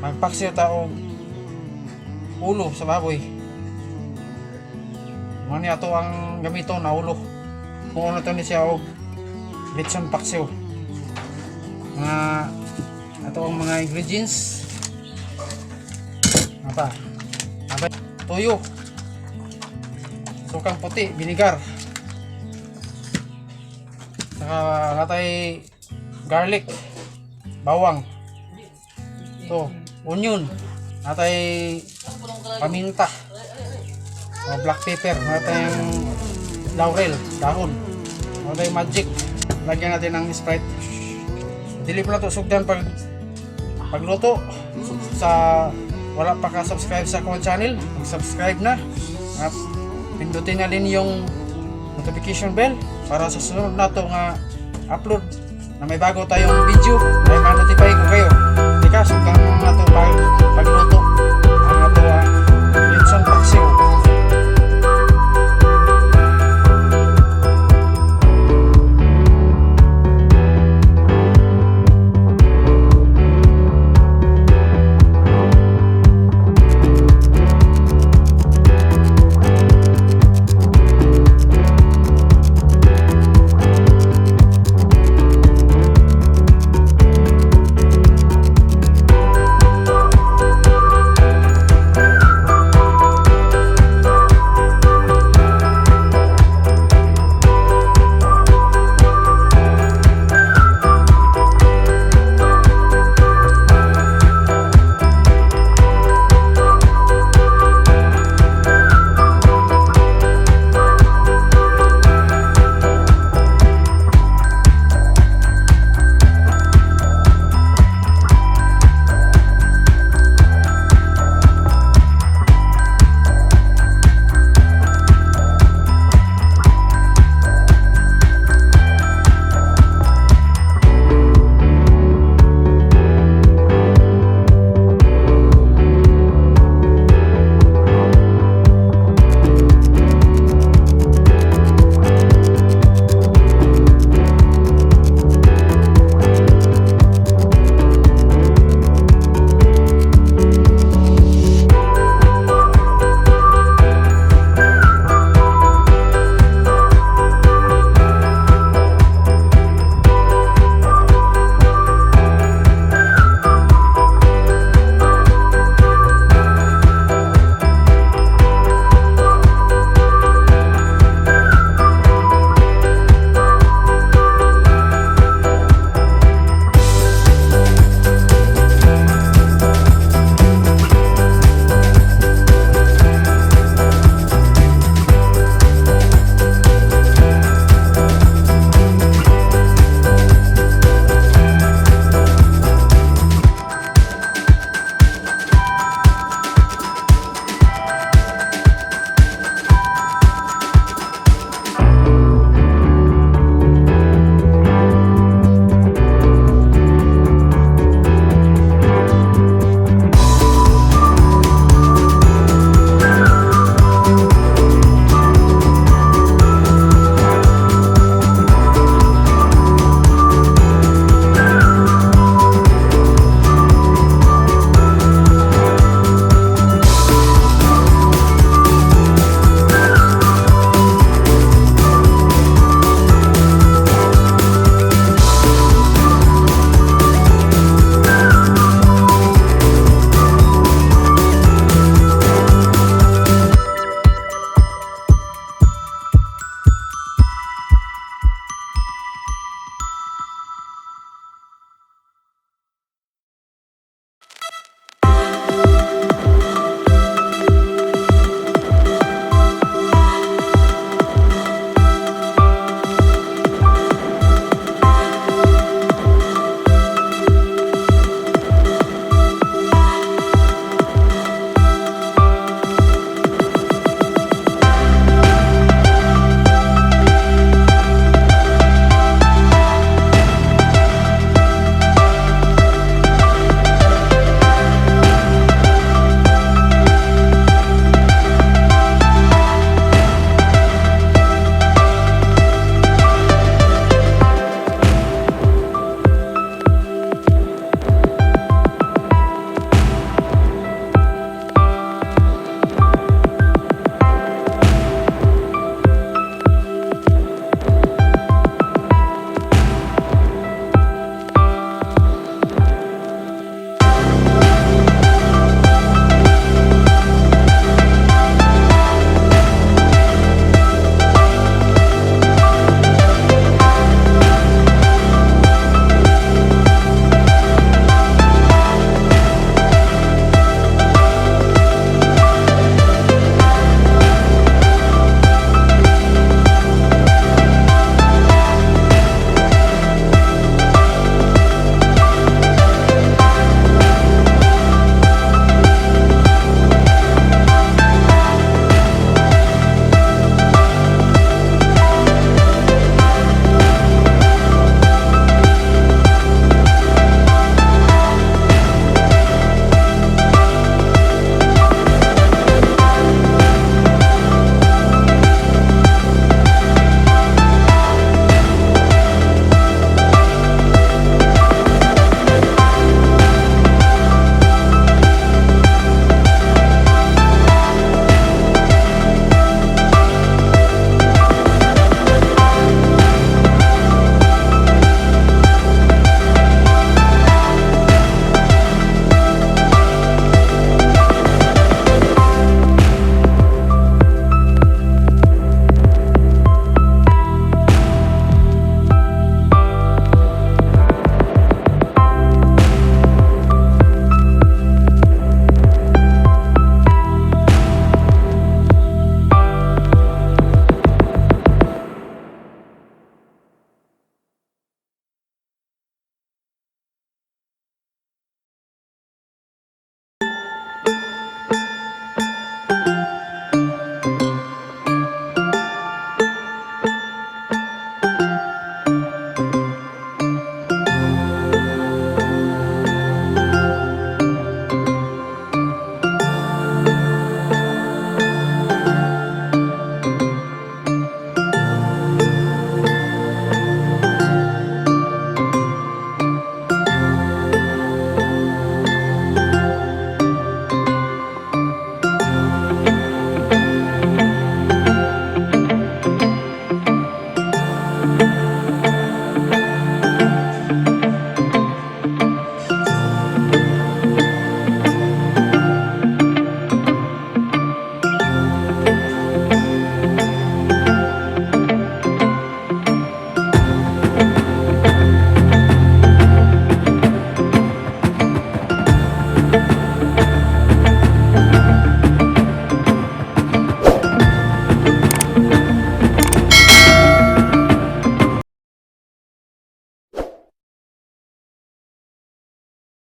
magpaksiw ta og ulo sa baboy. Mani ato ang gamiton na ulo. Kung ano to ni siya og lechon paksiw. Mga ato ang mga ingredients. Apa? Tuyo. Sukang puti, vinegar. Saka natay garlic, bawang. To, onion. Natay paminta. Black pepper, natay laurel, dahon. Natay magic. Lagyan natin ng Sprite. Dili pa na to sugdan pagluto. Sa wala pa ka subscribe sa akong channel, mag-subscribe na. At pindutin na din yung notification bell para sa sunod na to nga upload na may bago tayong video ay ma-notify ko kayo. Hindi ka sugdan na to pagluto